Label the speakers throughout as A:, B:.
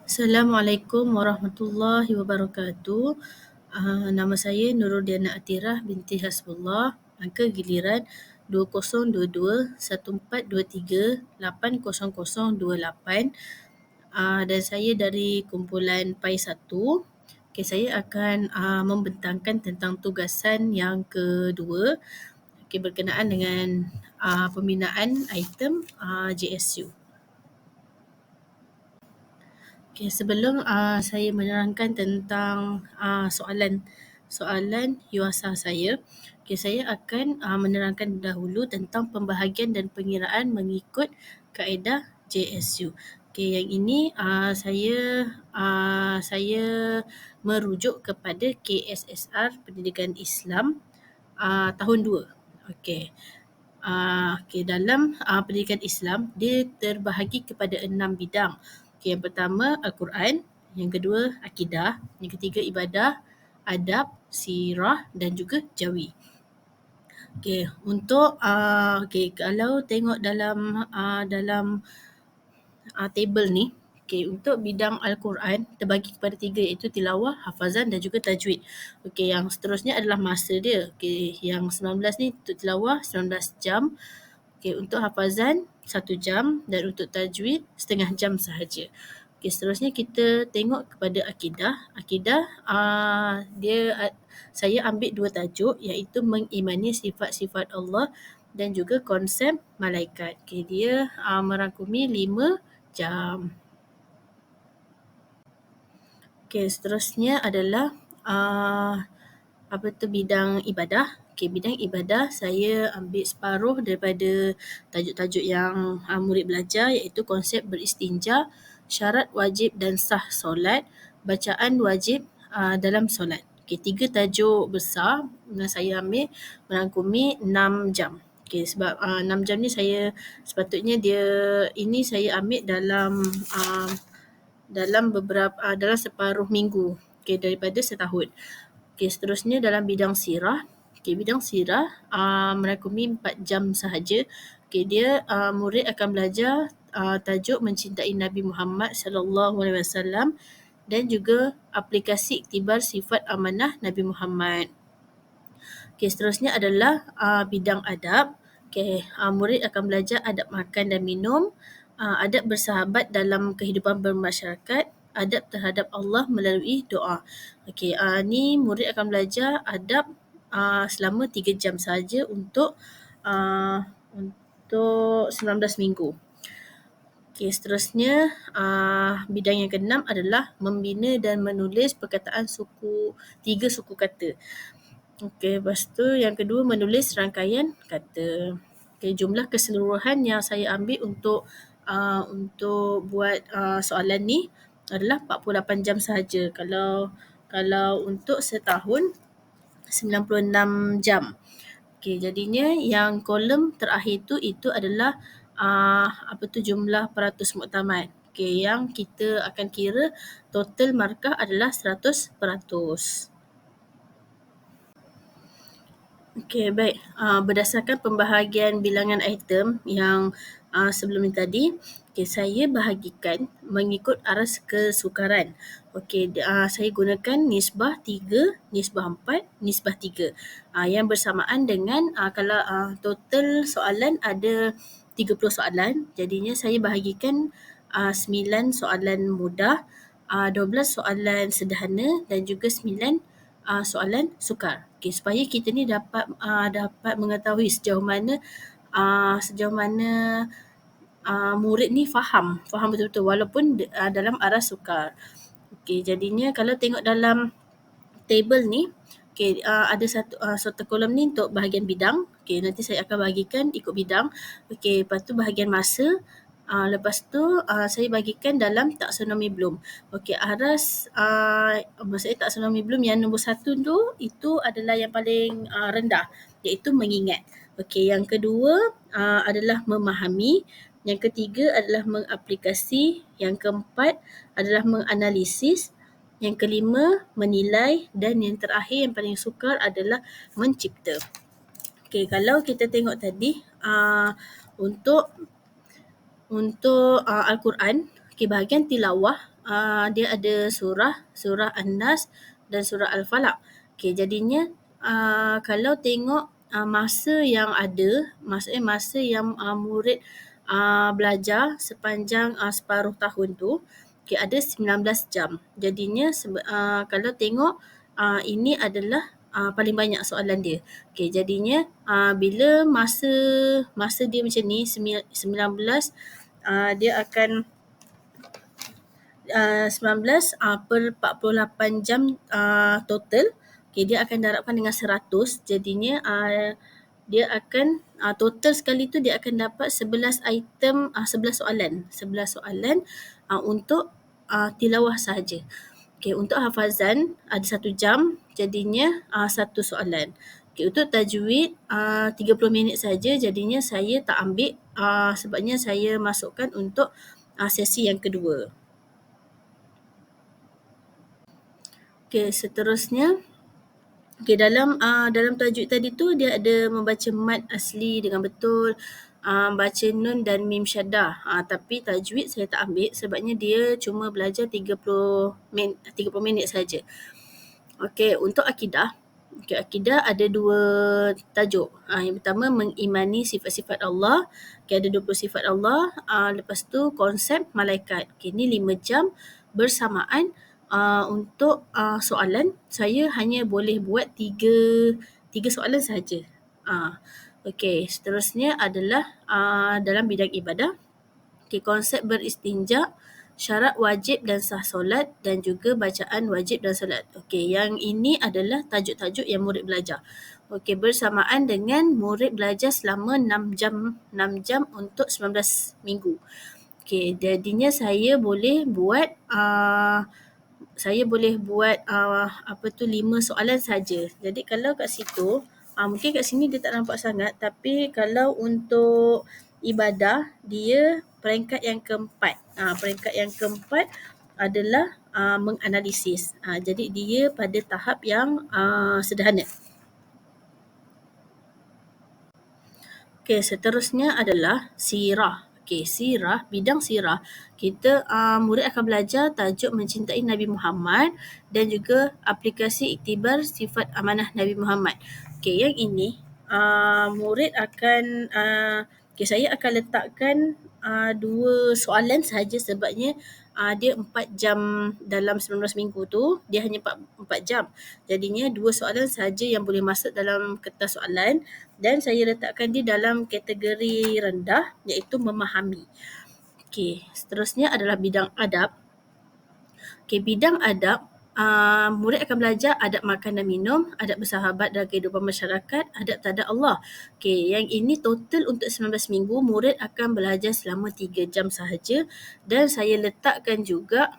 A: Assalamualaikum warahmatullahi wabarakatuh. Nama saya Nurul Diana Atirah binti Hasbullah. Angka giliran 2022-1423-80028. Dan saya dari kumpulan PAI 1. Okay, saya akan membentangkan tentang tugasan yang kedua, berkenaan dengan pembinaan item JSU. Okay, sebelum saya menerangkan tentang soalan yuasa saya, saya akan menerangkan dahulu tentang pembahagian dan pengiraan mengikut kaedah JSU. Yang ini saya merujuk kepada KSSR Pendidikan Islam tahun 2. Dalam pendidikan Islam, dia terbahagi kepada 6 bidang. Yang pertama Al-Quran, yang kedua akidah, yang ketiga ibadah, adab, sirah dan juga jawi. Kalau tengok dalam table ni, untuk bidang Al-Quran terbagi kepada 3, iaitu tilawah, hafazan dan juga tajwid. Yang seterusnya adalah masa dia. Yang 19 ni untuk tilawah 19 jam. Untuk hafazan 1 jam dan untuk tajwid setengah jam sahaja. Seterusnya kita tengok kepada akidah. Akidah saya ambil 2 tajuk, iaitu mengimani sifat-sifat Allah dan juga konsep malaikat. Dia merangkumi 5 jam. Seterusnya adalah bidang ibadah. Bidang ibadah saya ambil separuh daripada tajuk-tajuk yang murid belajar, iaitu konsep beristinja, syarat wajib dan sah solat, bacaan wajib dalam solat. 3 tajuk besar yang saya ambil merangkumi 6 jam. Sebab 6 jam ni saya sepatutnya saya ambil dalam separuh minggu daripada setahun. Seterusnya dalam bidang sirah. Bidang sirah merangkumi 4 jam sahaja. Dia murid akan belajar tajuk mencintai Nabi Muhammad SAW dan juga aplikasi iktibar sifat amanah Nabi Muhammad. Seterusnya adalah bidang adab. Murid akan belajar adab makan dan minum, adab bersahabat dalam kehidupan bermasyarakat, adab terhadap Allah melalui doa. Ni murid akan belajar adab selama 3 jam saja untuk 19 minggu. Seterusnya bidang yang keenam adalah membina dan menulis perkataan 3 suku kata. Lepas tu yang kedua menulis rangkaian kata. Jumlah keseluruhan yang saya ambil untuk buat soalan ni adalah 48 jam sahaja. Kalau untuk setahun 96 jam. Jadinya yang kolom terakhir itu adalah jumlah peratus muktamad. Yang kita akan kira total markah adalah 100%. Baik. Berdasarkan pembahagian bilangan item yang sebelum ini tadi, saya bahagikan mengikut aras kesukaran. Saya gunakan nisbah 3, nisbah 4, nisbah 3. Yang bersamaan dengan kalau total soalan ada 30 soalan, jadinya saya bahagikan 9 soalan mudah, 12 soalan sederhana dan juga 9 soalan sukar. Supaya kita ni dapat mengetahui sejauh mana murid ni faham betul-betul walaupun dalam aras sukar. Jadinya kalau tengok dalam table ni, ada satu kolom ni untuk bahagian bidang. Nanti saya akan bahagikan ikut bidang. Lepas tu bahagian masa. Lepas tu saya bagikan dalam taksonomi Bloom. Aras maksudnya taksonomi Bloom yang nombor 1 tu, itu adalah yang paling rendah, iaitu mengingat. Yang kedua adalah memahami. Yang ketiga adalah mengaplikasi. Yang keempat adalah menganalisis. Yang kelima menilai dan yang terakhir yang paling sukar adalah mencipta. Kalau kita tengok tadi untuk Al-Quran, bahagian tilawah dia ada surah An-Nas dan surah Al-Falaq. Okey, jadinya kalau tengok masa yang ada, maksudnya masa yang murid belajar sepanjang separuh tahun tu, okey, ada 19 jam. Jadinya kalau tengok ini adalah paling banyak soalan dia. Okey, jadinya bila masa dia macam ni 19 dia akan 19 per 48 jam total. Okay, dia akan darabkan dengan 100. Jadinya dia akan total sekali tu dia akan dapat 11 item, 11 soalan. 11 soalan untuk tilawah sahaja. Okay, untuk hafazan ada 1 jam, jadinya 1 soalan. Okay, untuk tajwid 30 minit saja, jadinya saya tak ambil sebabnya saya masukkan untuk sesi yang kedua. Okay, seterusnya, okay, dalam tajwid tadi tu dia ada membaca mad asli dengan betul, baca nun dan mim syaddah. Tapi tajwid saya tak ambil sebabnya dia cuma belajar 30 minit saja. Okey, untuk akidah, akidah ada 2 tajuk. Yang pertama mengimani sifat-sifat Allah. Okay, ada 20 sifat Allah. Lepas tu konsep malaikat. Okay, ni 5 jam bersamaan. Untuk soalan, saya hanya boleh buat 3 soalan sahaja. Okey, seterusnya adalah dalam bidang ibadah. Okay, konsep beristinja, syarat wajib dan sah solat dan juga bacaan wajib dan solat. Okey, yang ini adalah tajuk-tajuk yang murid belajar. Okey, bersamaan dengan murid belajar selama 6 jam untuk 19 minggu. Okey, jadinya saya boleh buat 5 soalan saja. Jadi kalau kat situ mungkin kat sini dia tak nampak sangat, tapi kalau untuk ibadah dia peringkat yang keempat. Peringkat yang keempat adalah menganalisis. Jadi dia pada tahap yang sederhana. Okey, seterusnya adalah sirah. Okey, bidang sirah. Kita murid akan belajar tajuk mencintai Nabi Muhammad dan juga aplikasi iktibar sifat amanah Nabi Muhammad. Okey, yang ini murid akan saya akan letakkan 2 soalan sahaja sebabnya dia 4 jam dalam 19 minggu tu, dia hanya 4 jam. Jadinya 2 soalan sahaja yang boleh masuk dalam kertas soalan dan saya letakkan dia dalam kategori rendah iaitu memahami. Okey, seterusnya adalah bidang adab. Okey, bidang adab, murid akan belajar adab makan dan minum, adab bersahabat dalam kehidupan masyarakat, adab terhadap Allah. Okey, yang ini total untuk 19 minggu, murid akan belajar selama 3 jam sahaja dan saya letakkan juga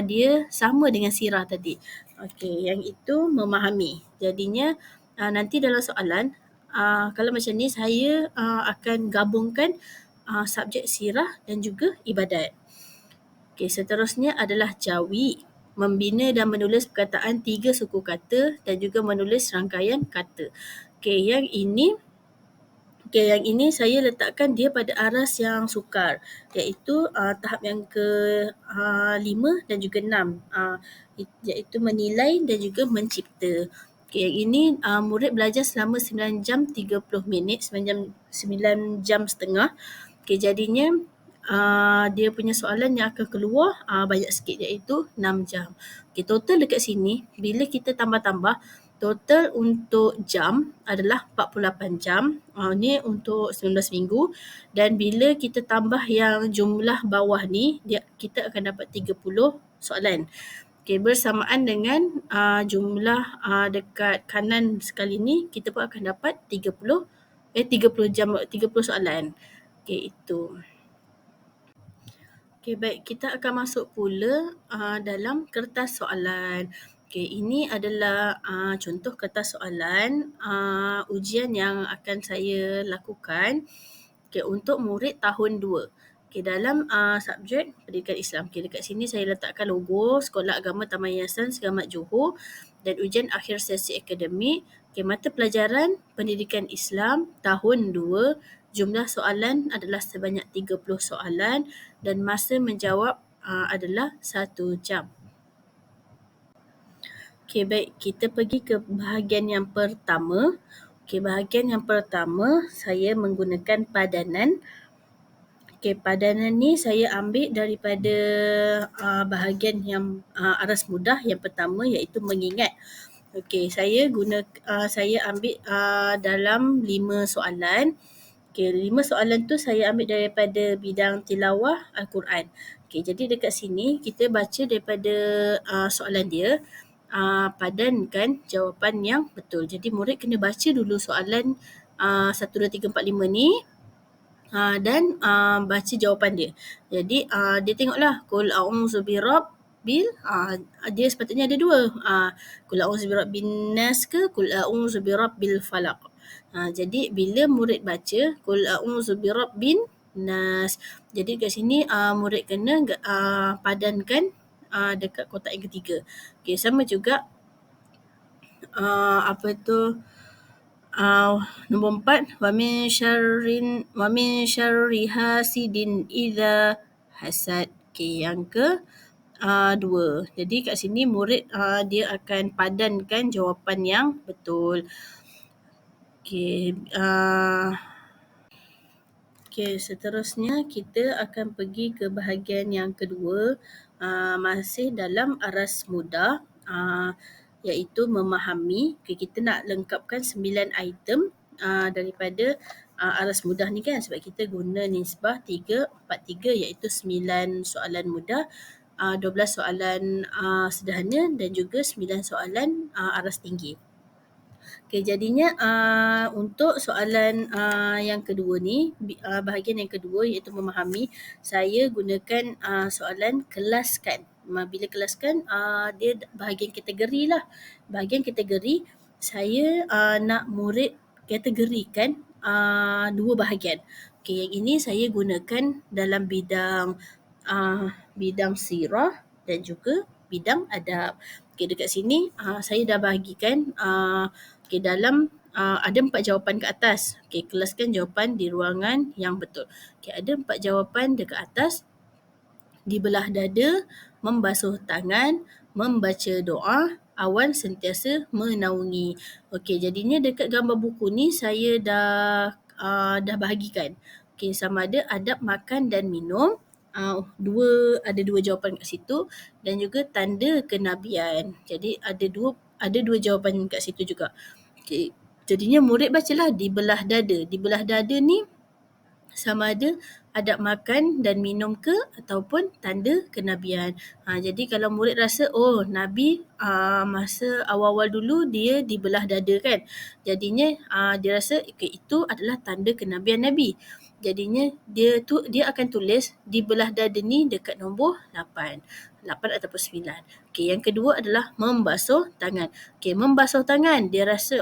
A: dia sama dengan sirah tadi. Okey, yang itu memahami. Jadinya nanti dalam soalan, kalau macam ni saya akan gabungkan subjek sirah dan juga ibadat. Okey, seterusnya adalah jawi, membina dan menulis perkataan 3 suku kata dan juga menulis rangkaian kata. Okey, yang ini saya letakkan dia pada aras yang sukar, iaitu tahap yang ke-5 dan juga 6, iaitu menilai dan juga mencipta. Okey, yang ini murid belajar selama 9 jam 30 minit, 9 jam setengah. Okey, jadinya dia punya soalan yang akan keluar banyak sikit iaitu 6 jam. Okey, total dekat sini bila kita tambah-tambah, total untuk jam adalah 48 jam. Ni untuk 19 minggu dan bila kita tambah yang jumlah bawah ni, kita akan dapat 30 soalan. Okey, bersamaan dengan jumlah dekat kanan sekali ni, kita pun akan dapat 30 jam, 30 soalan. Okey, itu. Okey, baik, kita akan masuk pula dalam kertas soalan. Okey, ini adalah contoh kertas soalan ujian yang akan saya lakukan untuk murid tahun 2. Okey, dalam subjek pendidikan Islam. Okey, dekat sini saya letakkan logo Sekolah Agama Taman Yayasan Segamat Johor dan ujian akhir sesi akademik. Okey, mata pelajaran pendidikan Islam tahun 2. Jumlah soalan adalah sebanyak 30 soalan dan masa menjawab adalah 1 jam. Okey, baik. Kita pergi ke bahagian yang pertama. Okey, bahagian yang pertama saya menggunakan padanan. Okey, padanan ni saya ambil daripada bahagian yang aras mudah yang pertama, iaitu mengingat. Okey, saya ambil dalam 5 soalan. Okey, 5 soalan tu saya ambil daripada bidang tilawah Al-Quran. Okey, jadi dekat sini kita baca daripada soalan dia, padankan jawapan yang betul. Jadi murid kena baca dulu soalan 1, 2, 3, 4, 5 ni, dan baca jawapan dia. Jadi dia tengoklah, qul a'udzu birabbil, dia sepatutnya ada 2. Qul a'udzu birabbin nas ke qul a'udzu birabbil falaq. Jadi bila murid baca qul a'udzu birabbin nas, jadi kat sini murid kena padankan dekat kotak yang ketiga. Okey, sama juga nombor 4, wa min syarri hasidin idza hasad. Okey, yang ke 2. Jadi kat sini murid dia akan padankan jawapan yang betul. Okey, seterusnya kita akan pergi ke bahagian yang kedua, masih dalam aras mudah, iaitu memahami. Okay, kita nak lengkapkan 9 item daripada aras mudah ni kan, sebab kita guna nisbah 3-4-3, iaitu 9 soalan mudah, 12 soalan sederhana dan juga 9 soalan aras tinggi. Okay, jadinya untuk soalan yang kedua ni, bahagian yang kedua iaitu memahami, saya gunakan soalan kelaskan. Bila kelaskan, dia bahagian kategori lah. Bahagian kategori, saya nak murid kategorikan 2 bahagian. Okay, yang ini saya gunakan dalam bidang sirah dan juga bidang adab. Okay, dekat sini saya dah bahagikan dalam ada 4 jawapan ke atas. Okay, kelaskan jawapan di ruangan yang betul. Okay, ada 4 jawapan dekat atas. Dibelah dada, membasuh tangan, membaca doa, awan sentiasa menaungi. Okey, jadinya dekat gambar buku ni saya dah bahagikan. Okey, sama ada adab makan dan minum. Ada dua jawapan kat situ, dan juga tanda kenabian. Jadi ada dua jawapan kat situ juga. Okey, jadinya murid bacalah dibelah dada. Dibelah dada ni sama ada adab makan dan minum ke ataupun tanda kenabian. Jadi kalau murid rasa Nabi masa awal-awal dulu dia dibelah dada kan. Jadinya dia rasa itu adalah tanda kenabian Nabi. Jadinya dia akan tulis dibelah dada ni dekat nombor 8 ataupun 9. Okey, yang kedua adalah membasuh tangan. Okey, membasuh tangan, dia rasa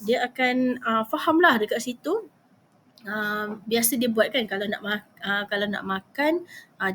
A: dia akan faham lah dekat situ. Biasa dia buat kan, kalau nak makan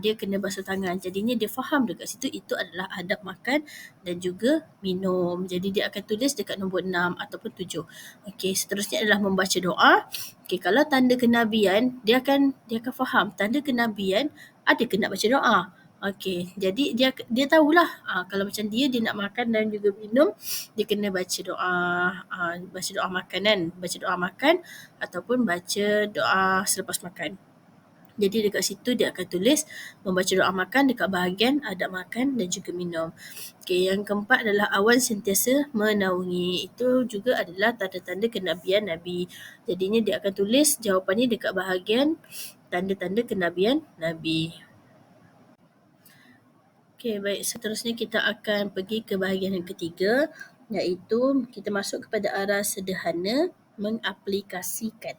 A: dia kena basuh tangan. Jadinya dia faham dekat situ itu adalah adab makan dan juga minum. Jadi dia akan tulis dekat nombor 6 ataupun 7. Okey, seterusnya adalah membaca doa. Okey, kalau tanda kenabian, dia akan faham tanda kenabian ada ke nak baca doa. Okey, jadi dia tahulah kalau macam dia nak makan dan juga minum, dia kena baca doa makan kan, baca doa makan ataupun baca doa selepas makan. Jadi dekat situ dia akan tulis membaca doa makan dekat bahagian adab makan dan juga minum. Okey, yang keempat adalah awan sentiasa menaungi. Itu juga adalah tanda-tanda kenabian Nabi. Jadinya dia akan tulis jawapan ni dekat bahagian tanda-tanda kenabian Nabi. Okey, baik. Seterusnya kita akan pergi ke bahagian yang ketiga, iaitu kita masuk kepada aras sederhana mengaplikasikan.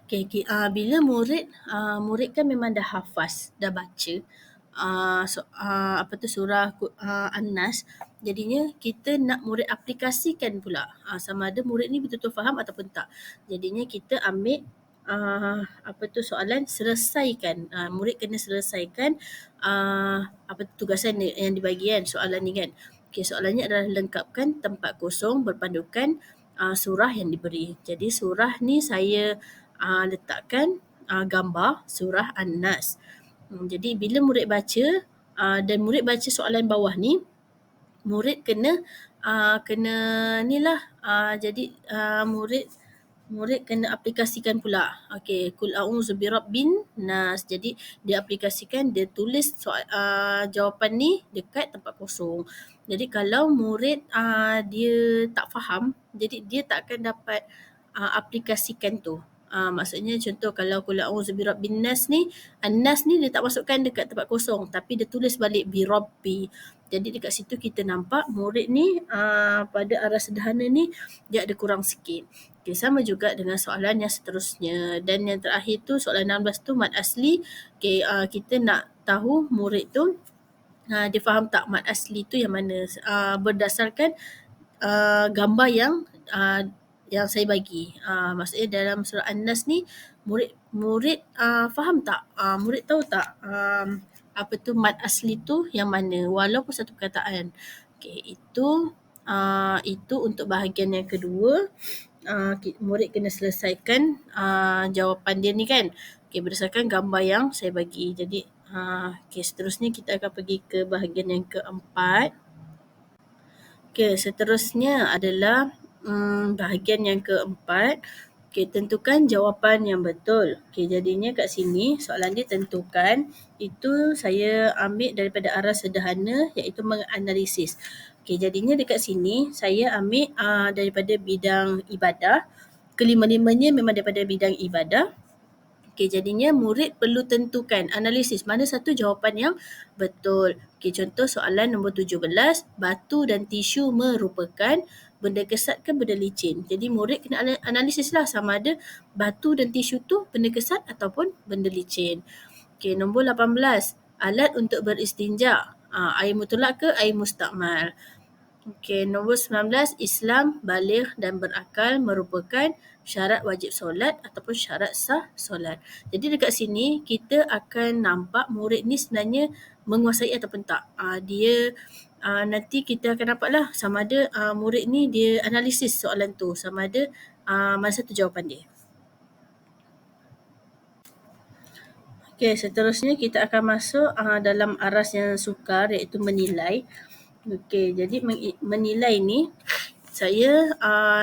A: Okey, bila murid kan memang dah hafaz, dah baca surah An-Nas. Jadinya kita nak murid aplikasikan pula, sama ada murid ni betul-betul faham ataupun tak. Jadinya kita ambil soalan selesaikan. Murid kena selesaikan tugasan yang dibagi kan, soalan ni kan. Okey, soalannya adalah lengkapkan tempat kosong berpandukan surah yang diberi. Jadi surah ni saya letakkan gambar surah An-Nas. Jadi bila murid baca dan murid baca soalan bawah ni, murid kena ni lah, jadi murid kena aplikasikan pula. Okey, kul a'udzu birabbin nas. Jadi dia aplikasikan, dia tulis jawapan ni dekat tempat kosong. Jadi kalau murid dia tak faham, jadi dia tak akan dapat aplikasikan tu. Maksudnya contoh kalau kul a'udzu birabbin nas ni, an-nas ni dia tak masukkan dekat tempat kosong tapi dia tulis balik birabbi. Jadi dekat situ kita nampak murid ni pada arah sederhana ni dia ada kurang sikit. Okay, sama juga dengan soalan yang seterusnya. Dan yang terakhir tu soalan 16 tu mad asli. Okay, kita nak tahu murid tu dia faham tak mad asli tu yang mana, berdasarkan gambar yang saya bagi. Maksudnya dalam surah An-Nas ni murid faham tak? Murid tahu tak apa tu mad asli tu yang mana walaupun satu perkataan. Okey, itu untuk bahagian yang kedua. Murid kena selesaikan jawapan dia ni kan. Okey, berdasarkan gambar yang saya bagi. Jadi okey, seterusnya kita akan pergi ke bahagian yang keempat. Okey, seterusnya adalah bahagian yang keempat. Okey, tentukan jawapan yang betul. Okey, jadinya kat sini soalan dia tentukan. Itu saya ambil daripada arah sederhana iaitu menganalisis. Okey, jadinya dekat sini saya ambil daripada bidang ibadah. Kelima-limanya memang daripada bidang ibadah. Okey, jadinya murid perlu tentukan, analisis mana satu jawapan yang betul. Okey, contoh soalan nombor 17, batu dan tisu merupakan benda kesat ke benda licin. Jadi murid kena analisis lah sama ada batu dan tisu tu benda kesat ataupun benda licin. Okey, nombor 18, alat untuk beristinja. Air mutlak ke air mustakmal. Okey, nombor 19, Islam, baligh dan berakal merupakan syarat wajib solat ataupun syarat sah solat. Jadi dekat sini kita akan nampak murid ni sebenarnya menguasai ataupun tak. Dia nanti kita akan nampak lah sama ada murid ni dia analisis soalan tu, sama ada mana satu jawapan dia. Okey, seterusnya kita akan masuk dalam aras yang sukar iaitu menilai. Okey, jadi menilai ni saya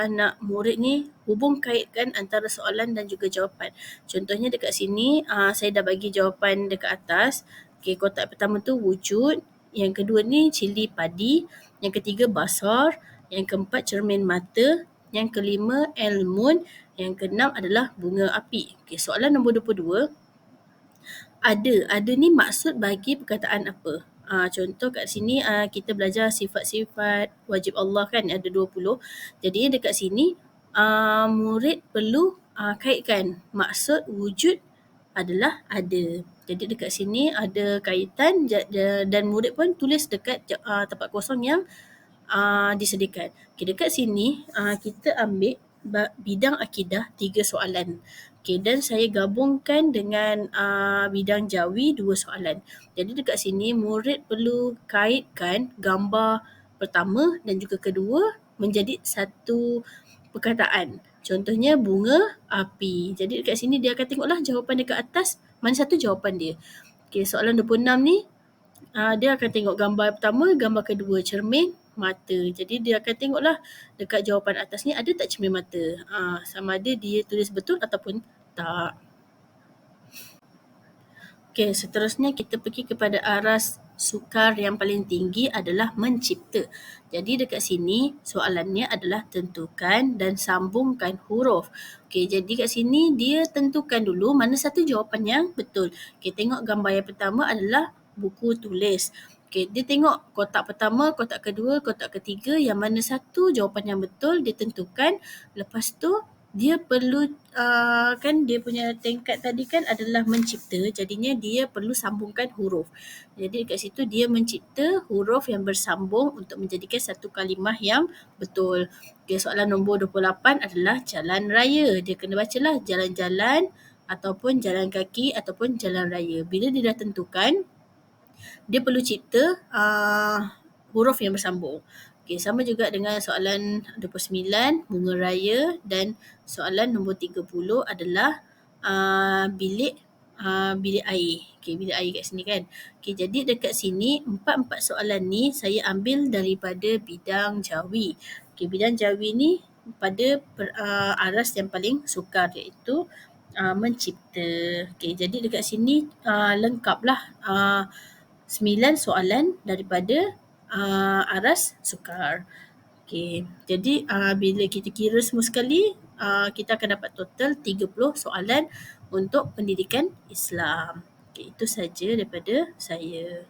A: nak murid ni hubung kaitkan antara soalan dan juga jawapan. Contohnya dekat sini saya dah bagi jawapan dekat atas. Okey, kotak pertama tu wujud, yang kedua ni cili padi, yang ketiga basar, yang keempat cermin mata, yang kelima ilmun, yang keenam adalah bunga api. Okey, soalan nombor 22. Ada ni maksud bagi perkataan apa? Contoh kat sini kita belajar sifat-sifat wajib Allah kan ada 20. Jadi dekat sini murid perlu kaitkan maksud wujud adalah ada. Jadi dekat sini ada kaitan dan murid pun tulis dekat tempat kosong yang disediakan. Okay, dekat sini kita ambil bidang akidah 3 soalan. Okay, dan saya gabungkan dengan bidang jawi 2 soalan. Jadi dekat sini murid perlu kaitkan gambar pertama dan juga kedua menjadi satu perkataan. Contohnya bunga api. Jadi dekat sini dia akan tengoklah jawapan dekat atas mana satu jawapan dia. Okay, soalan 26 ni dia akan tengok gambar pertama, gambar kedua cermin mata. Jadi dia akan tengoklah dekat jawapan atas ni ada tak cermin mata. Sama ada dia tulis betul ataupun tak. Okey, seterusnya kita pergi kepada aras sukar yang paling tinggi adalah mencipta. Jadi dekat sini soalannya adalah tentukan dan sambungkan huruf. Okey, jadi kat sini dia tentukan dulu mana satu jawapan yang betul. Okey, tengok gambar yang pertama adalah buku tulis. Okey, dia tengok kotak pertama, kotak kedua, kotak ketiga yang mana satu jawapan yang betul dia tentukan. Lepas tu dia perlu kan dia punya tingkat tadi kan adalah mencipta, jadinya dia perlu sambungkan huruf. Jadi kat situ dia mencipta huruf yang bersambung untuk menjadikan satu kalimah yang betul. Okay, soalan nombor 28 adalah jalan raya. Dia kena bacalah jalan-jalan ataupun jalan kaki ataupun jalan raya. Bila dia dah tentukan, dia perlu cipta huruf yang bersambung. Okey, sama juga dengan soalan 29, bunga raya, dan soalan nombor 30 adalah bilik air. Bilik air kat sini kan. Jadi dekat sini empat soalan ni saya ambil daripada bidang Jawi. Bidang Jawi ni pada aras yang paling sukar iaitu mencipta. Jadi dekat sini lengkaplah 9 soalan daripada aras sukar. Jadi bila kita kira semua sekali, kita akan dapat total 30 soalan untuk pendidikan Islam. Itu saja daripada saya.